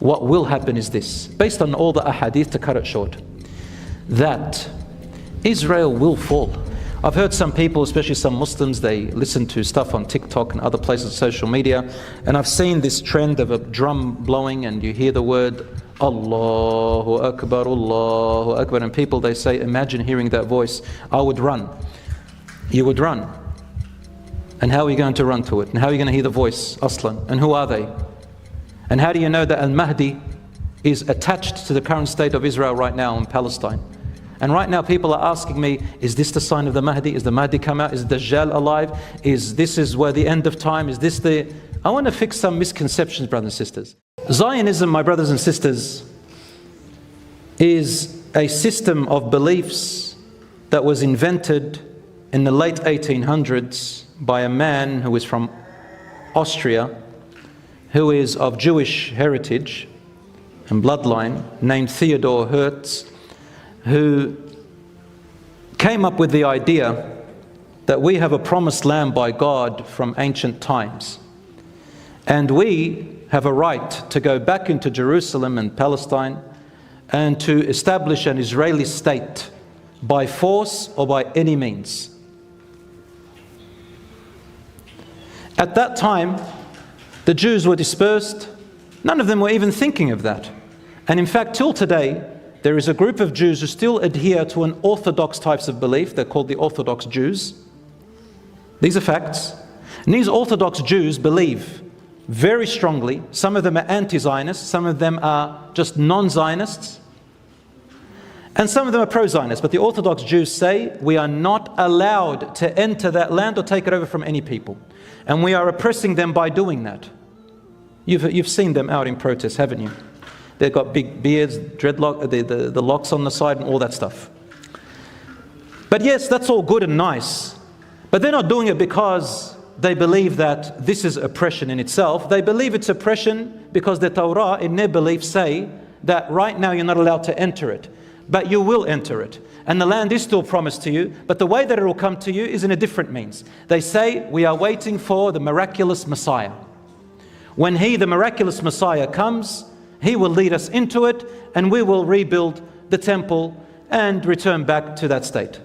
what will happen is this, based on all the ahadith, to cut it short, that Israel will fall. I've heard some people, especially some Muslims, they listen to stuff on TikTok and other places of social media, and I've seen this trend of a drum blowing and you hear the word Allahu Akbar, Allahu Akbar, and people, they say, imagine hearing that voice. I would run. You would run. And how are you going to run to it? And how are you going to hear the voice, Aslan? And who are they? And how do you know that Al-Mahdi is attached to the current state of Israel right now in Palestine? And right now people are asking me, is this the sign of the Mahdi? Is the Mahdi come out? Is Dajjal alive? Is where the end of time? Is this the... I want to fix some misconceptions, brothers and sisters. Zionism, my brothers and sisters, is a system of beliefs that was invented in the late 1800s by a man who is from Austria, who is of Jewish heritage and bloodline, named Theodor Herz, who came up with the idea that we have a promised land by God from ancient times, and we have a right to go back into Jerusalem and Palestine and to establish an Israeli state by force or by any means. At that time, the Jews were dispersed. None of them were even thinking of that. And in fact, till today, there is a group of Jews who still adhere to an orthodox types of belief. They're called the Orthodox Jews. These are facts. And these Orthodox Jews believe very strongly. Some of them are anti-Zionists, some of them are just non-Zionists, and some of them are pro-Zionists. But the Orthodox Jews say we are not allowed to enter that land or take it over from any people. And we are oppressing them by doing that. You've seen them out in protest, haven't you? They've got big beards, dreadlock, the locks on the side and all that stuff. But yes, that's all good and nice. But they're not doing it because they believe that this is oppression in itself. They believe it's oppression because the Torah, in their belief, say that right now you're not allowed to enter it. But you will enter it. And the land is still promised to you, but the way that it will come to you is in a different means. They say, we are waiting for the miraculous Messiah. When he, the miraculous Messiah, comes, he will lead us into it, and we will rebuild the temple and return back to that state.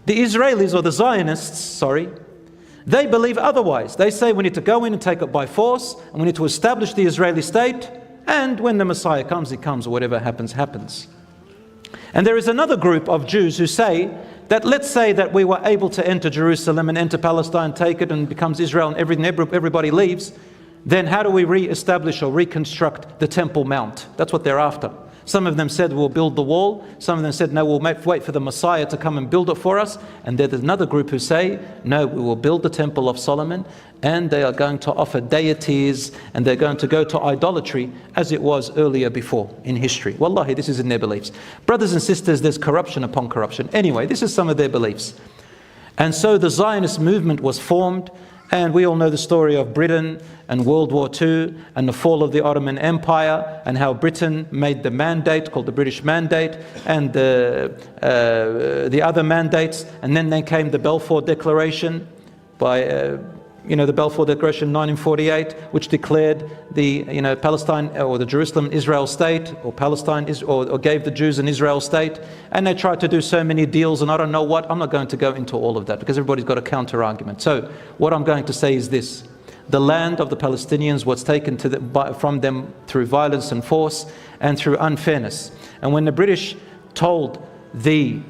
The Israelis, or the Zionists, they believe otherwise. They say we need to go in and take it by force, and we need to establish the Israeli state, and when the Messiah comes, he comes, or whatever happens, happens. And there is another group of Jews who say that, let's say that we were able to enter Jerusalem and enter Palestine, take it and becomes Israel, and everybody leaves, then how do we re-establish or reconstruct the Temple Mount? That's what they're after. Some of them said we'll build the wall. Some of them said no, we'll wait for the Messiah to come and build it for us. And there's another group who say no, we will build the Temple of Solomon, and they are going to offer deities and they're going to go to idolatry as it was earlier before in history. Wallahi, this is in their beliefs. Brothers and sisters, there's corruption upon corruption. Anyway, this is some of their beliefs. And so the Zionist movement was formed. And we all know the story of Britain and World War II and the fall of the Ottoman Empire, and how Britain made the mandate called the British Mandate and the other mandates. And then came the Balfour Declaration by the Balfour Declaration in 1948, which declared the Palestine or the Jerusalem Israel state, or Palestine or gave the Jews an Israel state. And they tried to do so many deals, and I don't know what. I'm not going to go into all of that because everybody's got a counter argument. So what I'm going to say is this: the land of the Palestinians was taken from them through violence and force and through unfairness. And when the British told the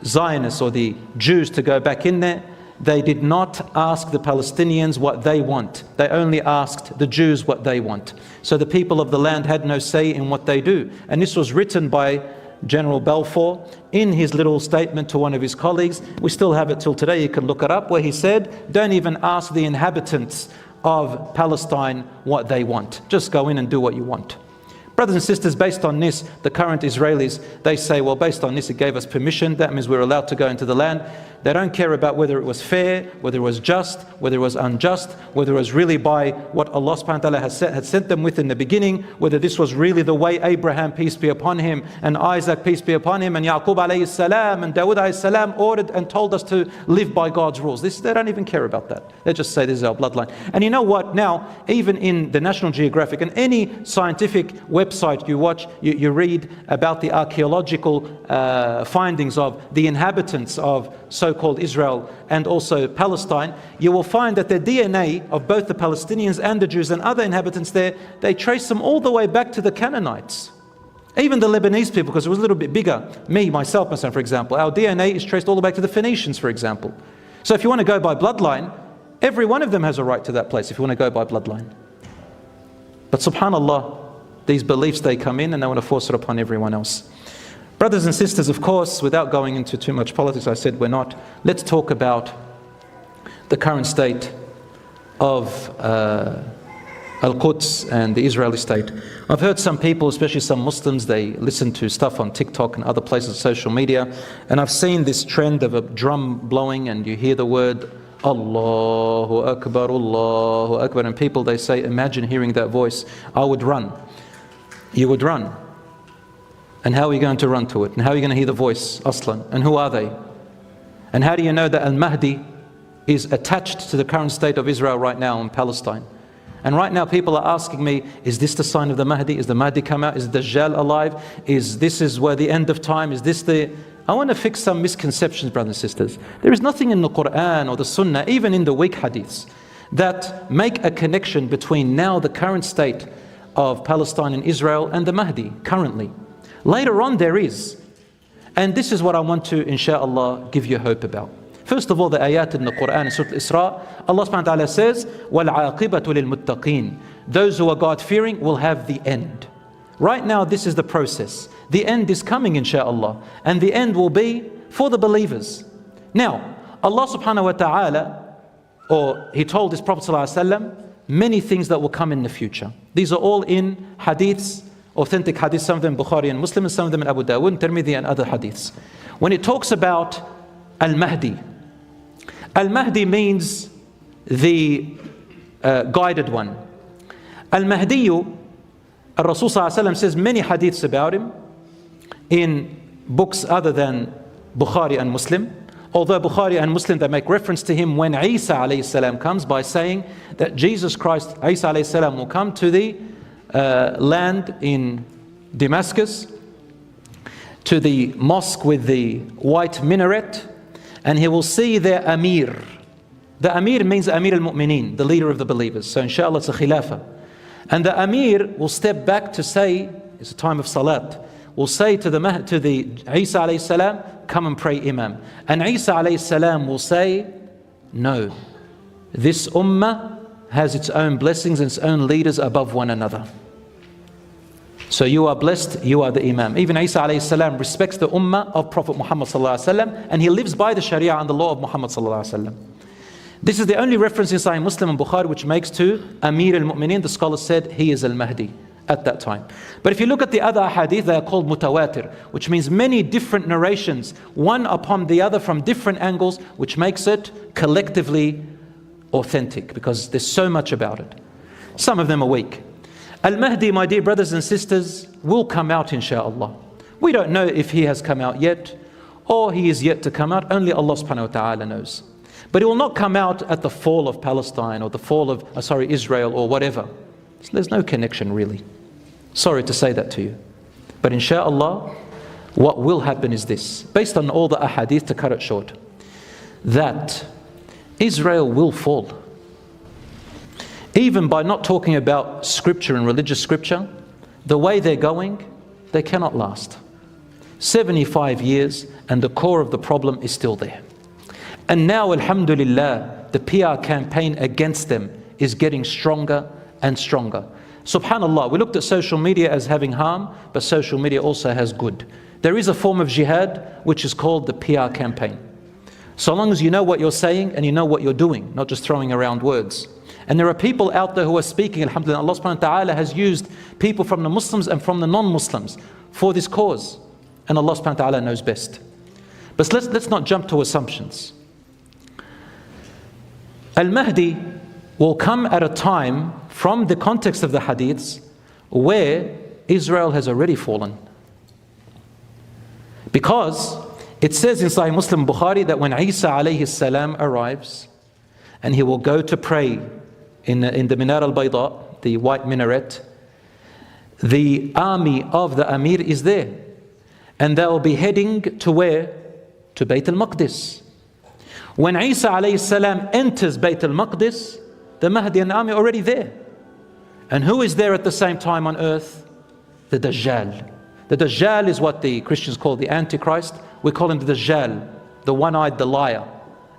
Zionists or the Jews to go back in there, they did not ask the Palestinians what they want. They only asked the Jews what they want. So the people of the land had no say in what they do. And this was written by General Balfour in his little statement to one of his colleagues. We still have it till today, you can look it up, where he said, don't even ask the inhabitants of Palestine what they want. Just go in and do what you want. Brothers and sisters, based on this, the current Israelis, they say, well, based on this, it gave us permission. That means we're allowed to go into the land. They don't care about whether it was fair, whether it was just, whether it was unjust, whether it was really by what Allah subhanahu wa ta'ala had sent them with in the beginning, whether this was really the way Abraham, peace be upon him, and Isaac, peace be upon him, and Yaqub alayhi salam, and Dawood alayhi salam ordered and told us to live by God's rules. They don't even care about that. They just say this is our bloodline. And you know what? Now, even in the National Geographic and any scientific website website, you read about the archaeological findings of the inhabitants of so-called Israel and also Palestine, you will find that the DNA of both the Palestinians and the Jews and other inhabitants there, they trace them all the way back to the Canaanites. Even the Lebanese people, because it was a little bit bigger, myself, for example, our DNA is traced all the way back to the Phoenicians, for example. So if you want to go by bloodline, every one of them has a right to that place if you want to go by bloodline. But subhanAllah, these beliefs, they come in and they want to force it upon everyone else. Brothers and sisters, of course, without going into too much politics, I said we're not. Let's talk about the current state of Al-Quds and the Israeli state. I've heard some people, especially some Muslims, they listen to stuff on TikTok and other places, social media, and I've seen this trend of a drum blowing and you hear the word Allahu Akbar, and people, they say, imagine hearing that voice. I would run. You would run. And how are you going to run to it? And how are you going to hear the voice, Aslan? And who are they? And how do you know that Al-Mahdi is attached to the current state of Israel right now in Palestine? And right now people are asking me, is this the sign of the Mahdi? Is the Mahdi come out? Is Dajjal alive? Is where the end of time? Is this the... I want to fix some misconceptions, brothers and sisters. There is nothing in the Quran or the Sunnah, even in the weak hadiths, that make a connection between now the current state of Palestine and Israel and the Mahdi currently. Later on there is. And this is what I want to, inshaAllah, give you hope about. First of all, the ayat in the Quran, in Surah Al-Isra, Allah subhanahu wa ta'ala says, وَالْعَاقِبَةُ لِلْمُتَّقِينَ. Those who are God-fearing will have the end. Right now, this is the process. The end is coming, inshaAllah. And the end will be for the believers. Now, Allah subhanahu wa ta'ala, or He told His Prophet sallallahu alaihi wasallam, many things that will come in the future. These are all in hadiths, authentic hadiths, some of them Bukhari and Muslim, and some of them in Abu Dawud, Tirmidhi and other hadiths. When it talks about Al-Mahdi, Al-Mahdi means the guided one. Al-Mahdiyu, Al-Rasul sallallahu alaihi wasallam says many hadiths about him in books other than Bukhari and Muslim. Although Bukhari and Muslim, they make reference to him when Isa alayhi salam comes by saying that Jesus Christ, Isa alayhi salam, will come to the land in Damascus, to the mosque with the white minaret, and he will see their Amir. The Amir means Amir al-Mu'mineen, the leader of the believers. So inshallah it's a khilafah. And the Amir will step back to say, it's a time of salat, will say to the Isa alayhi salam, come and pray Imam. And Isa alayhi salam will say, no, this ummah has its own blessings and its own leaders above one another. So you are blessed, you are the Imam. Even Isa alayhi salam respects the ummah of Prophet Muhammad sallallahu alaihi wasallam, and he lives by the Sharia and the law of Muhammad sallallahu alaihi wasallam. This is the only reference in Sahih Muslim and Bukhari which makes to Amir al-Mu'mineen. The scholars said he is Al-Mahdi at that time. But if you look at the other hadith, they are called mutawatir, which means many different narrations, one upon the other from different angles, which makes it collectively authentic because there's so much about it. Some of them are weak. Al-Mahdi, my dear brothers and sisters, will come out inshaAllah. We don't know if he has come out yet or he is yet to come out. Only Allah subhanahu wa ta'ala knows. But it will not come out at the fall of Palestine or the fall of, Israel or whatever. So there's no connection really. Sorry to say that to you. But inshaAllah, what will happen is this, based on all the ahadith, to cut it short, that Israel will fall. Even by not talking about scripture and religious scripture, the way they're going, they cannot last. 75 years and the core of the problem is still there. And now, alhamdulillah, the PR campaign against them is getting stronger and stronger. Subhanallah, we looked at social media as having harm, but social media also has good. There is a form of jihad which is called the PR campaign. So long as you know what you're saying and you know what you're doing, not just throwing around words. And there are people out there who are speaking, alhamdulillah, Allah subhanahu wa ta'ala has used people from the Muslims and from the non-Muslims for this cause. And Allah subhanahu wa ta'ala knows best. But let's not jump to assumptions. Al-Mahdi will come at a time from the context of the hadiths where Israel has already fallen. Because it says in Sahih Muslim Bukhari that when Isa alayhi salam arrives and he will go to pray in the Minar al-Bayda, the white minaret, the army of the Amir is there. And they'll be heading to where? To Bayt al-Maqdis. When Isa alayhi salam enters Bayt al-Maqdis, the Mahdi and the army are already there. And who is there at the same time on earth? The Dajjal. The Dajjal is what the Christians call the Antichrist. We call him the Dajjal, the one-eyed, the liar,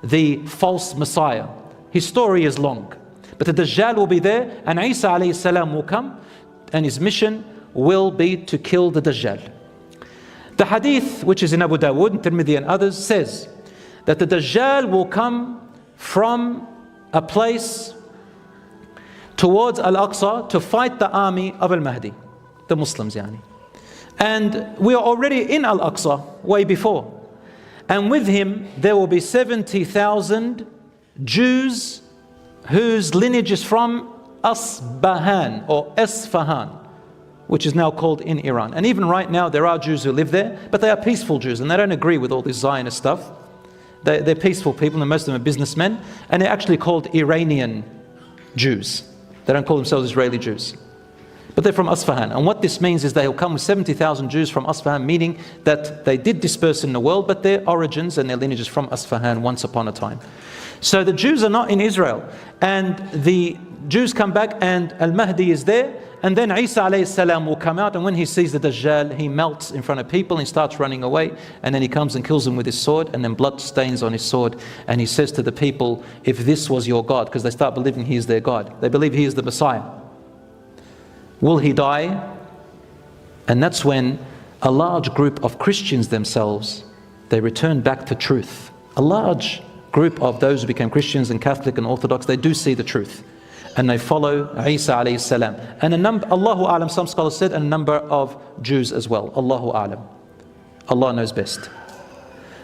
the false Messiah. His story is long. But the Dajjal will be there, and Isa alayhi salam will come, and his mission will be to kill the Dajjal. The hadith, which is in Abu Dawood and Tirmidhi and others, says that the Dajjal will come from a place towards Al-Aqsa to fight the army of Al-Mahdi, the Muslims yani. And we are already in Al-Aqsa way before. And with him there will be 70,000 Jews whose lineage is from Asbahan or Esfahan, which is now called in Iran. And even right now there are Jews who live there, but they are peaceful Jews and they don't agree with all this Zionist stuff. They're peaceful people, and most of them are businessmen, and they're actually called Iranian Jews. They don't call themselves Israeli Jews. But they're from Asfahan. And what this means is they'll come with 70,000 Jews from Asfahan, meaning that they did disperse in the world, but their origins and their lineage is from Asfahan once upon a time. So the Jews are not in Israel. And the Jews come back and Al-Mahdi is there. And then Isa alayhi salam will come out, and when he sees the Dajjal, he melts in front of people and he starts running away. And then he comes and kills them with his sword, and then blood stains on his sword. And he says to the people, if this was your God, because they start believing he is their God. They believe he is the Messiah. Will he die? And that's when a large group of Christians themselves, they return back to truth. A large group of those who became Christians and Catholic and Orthodox, they do see the truth. And they follow Isa alayhi salam. And a number, Allahu A'lam, some scholars said, and a number of Jews as well. Allahu A'lam. Allah knows best.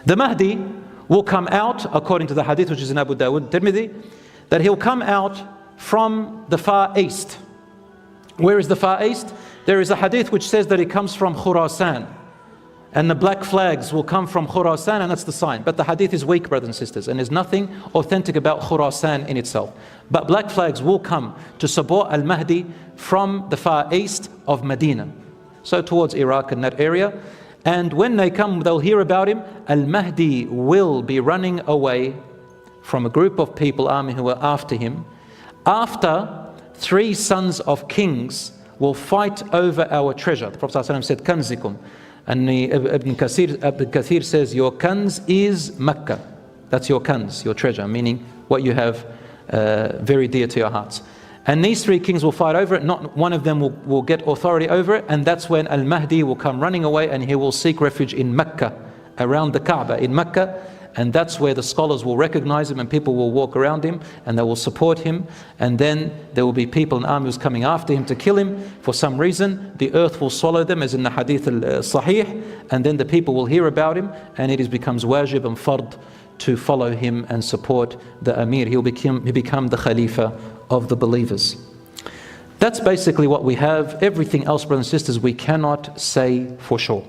The Mahdi will come out, according to the hadith which is in Abu Dawood, Tirmidhi, that he'll come out from the Far East. Where is the Far East? There is a hadith which says that it comes from Khurasan. And the black flags will come from Khurasan, and that's the sign. But the hadith is weak, brothers and sisters, and there's nothing authentic about Khurasan in itself. But black flags will come to support Al-Mahdi from the Far East of Medina. So towards Iraq and that area. And when they come, they'll hear about him. Al-Mahdi will be running away from a group of people, army, who are after him. After 3 sons of kings will fight over our treasure. The Prophet ﷺ said, Kanzikum. And Ibn Kathir says, your kanz is Mecca. That's your kanz, your treasure, meaning what you have very dear to your hearts. And these 3 kings will fight over it. Not one of them will get authority over it. And that's when Al-Mahdi will come running away, and he will seek refuge in Mecca, around the Kaaba in Mecca. And that's where the scholars will recognize him, and people will walk around him and they will support him. And then there will be people and armies coming after him to kill him for some reason. The earth will swallow them, as in the hadith al-Sahih, and then the people will hear about him, and it becomes wajib and fard to follow him and support the Amir. He'll become the Khalifa of the believers. That's basically what we have. Everything else, brothers and sisters, we cannot say for sure.